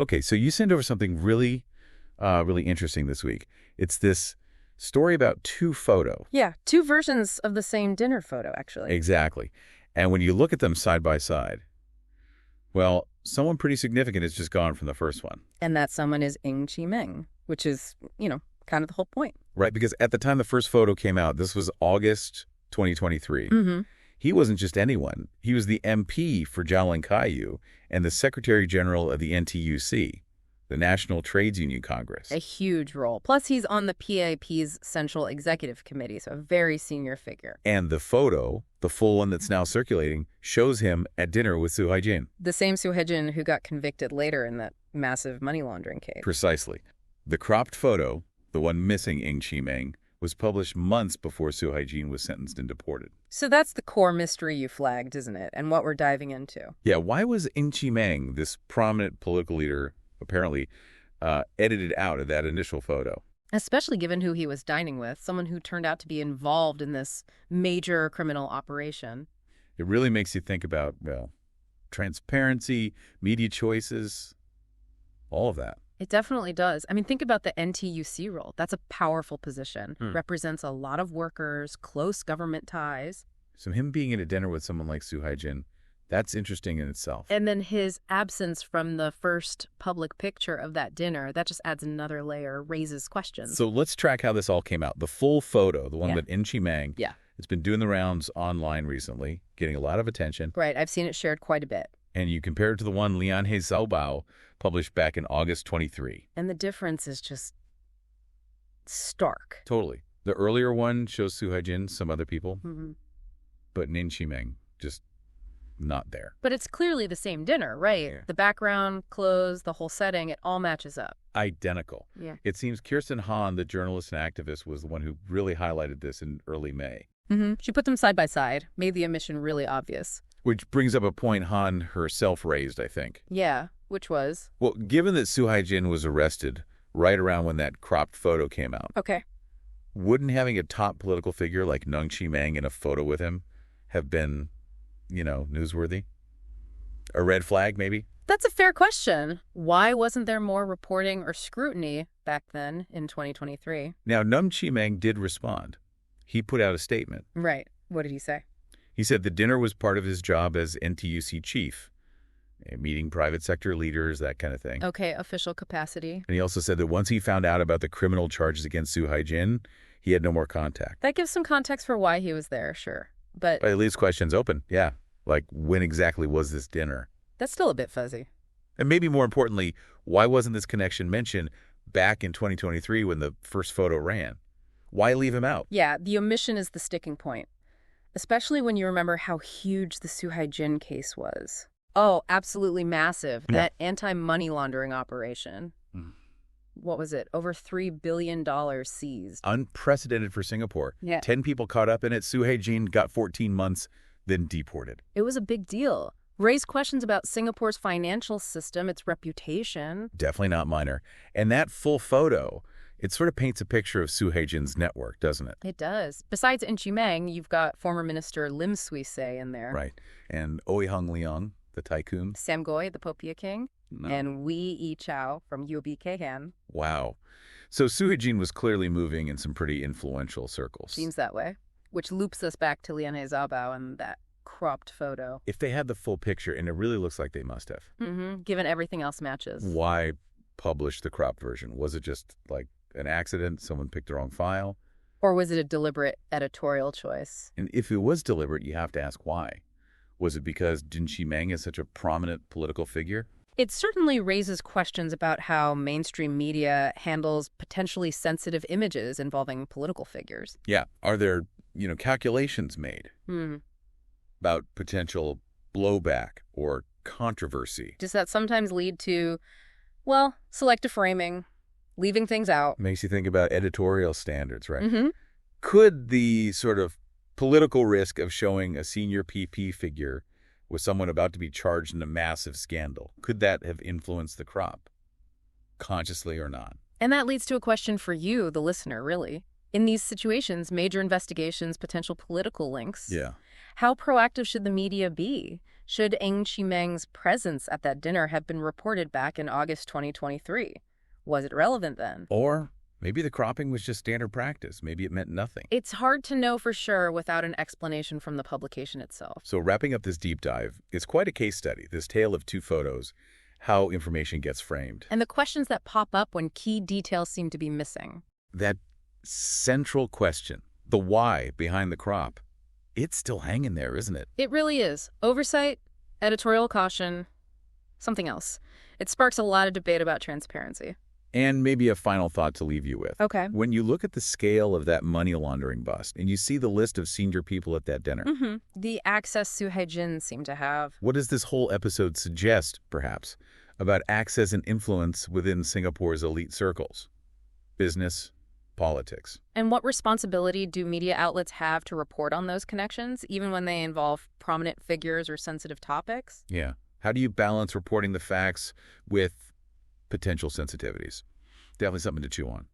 Okay, so you sent over something really interesting this week. It's this story about two photos. Yeah, two versions of the same dinner photo, actually. Exactly. And when you look at them side by side, well, someone pretty significant has just gone from the first one. And that someone is Chee Meng, which is, kind of the whole point. Right, because at the time the first photo came out, this was August 2023. He wasn't just anyone. He was the MP for Jiaolin and the Secretary General of the NTUC, the National Trades Union Congress. A huge role. Plus, he's on the PAP's Central Executive Committee, so a very senior figure. And the photo, the full one that's now circulating, shows him at dinner with Su Haijin. The same Su Haijin who got convicted later in that massive money laundering case. Precisely. The cropped photo, the one missing Chee Meng, was published months before Su Haijin was sentenced and deported. So that's the core mystery you flagged, isn't it? And what we're diving into. Yeah, why was Chee Meng, this prominent political leader, apparently, edited out of that initial photo? Especially given who he was dining with, someone who turned out to be involved in this major criminal operation. It really makes you think about, transparency, media choices, all of that. It definitely does. I mean, think about the NTUC role. That's a powerful position. Represents a lot of workers, close government ties. So him being at a dinner with someone like Su Haijin, that's interesting in itself. And then his absence from the first public picture of that dinner, that just adds another layer, raises questions. So let's track how this all came out. The full photo, the one with Chee Meng, it's been doing the rounds online recently, getting a lot of attention. Right. I've seen it shared quite a bit. And you compare it to the one Zaobao published back in August 23. And the difference is just stark. Totally. The earlier one shows Su Haijin, some other people, but Chee Meng just not there. But it's clearly the same dinner, right? Yeah. The background, clothes, the whole setting, it all matches up. Identical. Yeah. It seems Kirsten Han, the journalist and activist, was the one who really highlighted this in early May. She put them side by side, made the omission really obvious. Which brings up a point Han herself raised, I think. Yeah, which was? Well, given that Su Haijin was arrested right around when that cropped photo came out, Okay. wouldn't having a top political figure like Chee Meng in a photo with him have been, newsworthy? A red flag, maybe? That's a fair question. Why wasn't there more reporting or scrutiny back then in 2023? Now, Chee Meng did respond. He put out a statement. Right. What did he say? He said the dinner was part of his job as NTUC chief, meeting private sector leaders, that kind of thing. Okay, official capacity. And he also said that once he found out about the criminal charges against Su Haijin, he had no more contact. That gives some context for why he was there, sure. But it leaves questions open, yeah. Like, when exactly was this dinner? That's still a bit fuzzy. And maybe more importantly, why wasn't this connection mentioned back in 2023 when the first photo ran? Why leave him out? Yeah, the omission is the sticking point. Especially when you remember how huge the Su Haijin case was. Oh, absolutely massive. Yeah. That anti-money laundering operation. What was it? Over $3 billion seized. Unprecedented for Singapore. Yeah. 10 people caught up in it. Su Haijin got 14 months, then deported. It was a big deal. Raised questions about Singapore's financial system, its reputation. Definitely not minor. And that full photo, it sort of paints a picture of Su Haijin's network, doesn't it? It does. Besides Chee Meng, you've got former Minister Lim Swee Say in there. Right. And Oi Hung Leong, the tycoon. Sam Goy, the Popia King. No. And Wee Yi Chow from UOB Kay Han. Wow. So Su Haijin was clearly moving in some pretty influential circles. Seems that way. Which loops us back to Lian Zaobao and that cropped photo. If they had the full picture, and it really looks like they must have. Given everything else matches. Why publish the cropped version? Was it just like an accident? Someone picked the wrong file? Or was it a deliberate editorial choice? And if it was deliberate, you have to ask why. Was it because Chee Meng is such a prominent political figure? It certainly raises questions about how mainstream media handles potentially sensitive images involving political figures. Yeah. Are there, calculations made about potential blowback or controversy? Does that sometimes lead to, selective framing, leaving things out? Makes you think about editorial standards, right? Could the sort of political risk of showing a senior PP figure with someone about to be charged in a massive scandal, could that have influenced the crop, consciously or not? And that leads to a question for you, the listener, really. In these situations, major investigations, potential political links. Yeah. How proactive should the media be? Should Chee Meng's presence at that dinner have been reported back in August 2023? Was it relevant then? Or maybe the cropping was just standard practice. Maybe it meant nothing. It's hard to know for sure without an explanation from the publication itself. So wrapping up this deep dive, it's quite a case study, this tale of two photos, how information gets framed. And the questions that pop up when key details seem to be missing. That central question, the why behind the crop, it's still hanging there, isn't it? It really is. Oversight, editorial caution, something else. It sparks a lot of debate about transparency. And maybe a final thought to leave you with. Okay. When you look at the scale of that money laundering bust and you see the list of senior people at that dinner, The access Haijin seem to have. what does this whole episode suggest, perhaps, about access and influence within Singapore's elite circles? Business, politics. And what responsibility do media outlets have to report on those connections, even when they involve prominent figures or sensitive topics? Yeah. How do you balance reporting the facts with potential sensitivities? Definitely something to chew on.